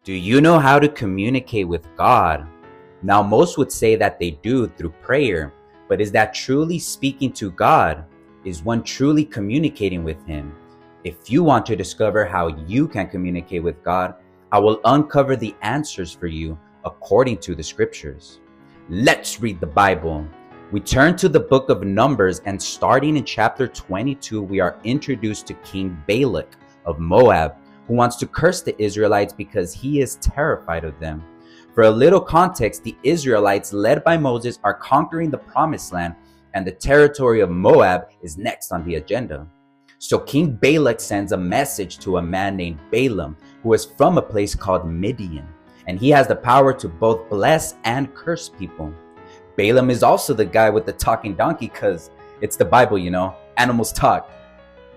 Do you know how to communicate with God? Now, most would say that they do through prayer, but is that truly speaking to God? Is one truly communicating with Him? If you want to discover how you can communicate with God, I will uncover the answers for you according to the scriptures. Let's read the Bible. We turn to the book of Numbers, and starting in chapter 22, we are introduced to King Balak of Moab, who wants to curse the Israelites because he is terrified of them. For a little context, the Israelites, led by Moses, are conquering the promised land, and the territory of Moab is next on the agenda. So King Balak sends a message to a man named Balaam, who is from a place called Midian, and he has the power to both bless and curse people. Balaam is also the guy with the talking donkey, because it's the Bible, animals talk.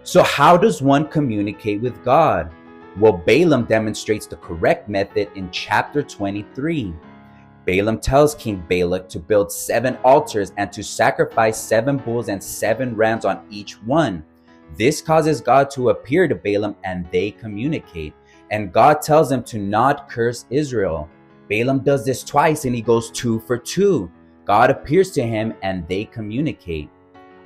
So how does one communicate with God? Well, Balaam demonstrates the correct method in chapter 23. Balaam tells King Balak to build 7 altars and to sacrifice 7 bulls and 7 rams on each one. This causes God to appear to Balaam, and they communicate. And God tells him to not curse Israel. Balaam does this twice, and he goes 2 for 2. God appears to him, and they communicate.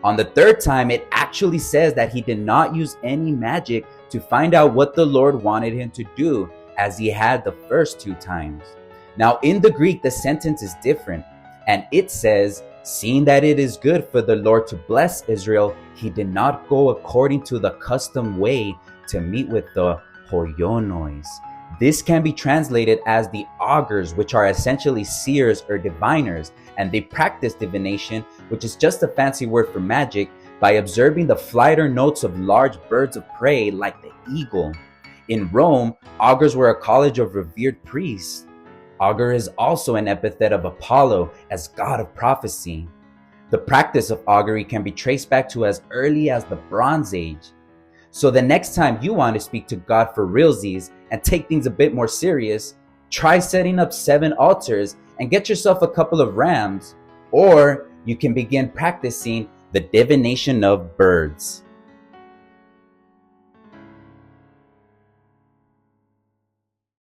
On the 3rd time, it actually says that he did not use any magic to find out what the Lord wanted him to do, as he had the first 2 times. Now, in the Greek, the sentence is different, and it says, "Seeing that it is good for the Lord to bless Israel, he did not go according to the custom way to meet with the hoyonois." This can be translated as the augurs, which are essentially seers or diviners, and they practice divination, which is just a fancy word for magic, by observing the flight or notes of large birds of prey like the eagle. In Rome, augurs were a college of revered priests. Augur is also an epithet of Apollo as god of prophecy. The practice of augury can be traced back to as early as the Bronze Age. So the next time you want to speak to God for realsies and take things a bit more serious, try setting up 7 altars and get yourself a couple of rams, or you can begin practicing the divination of birds.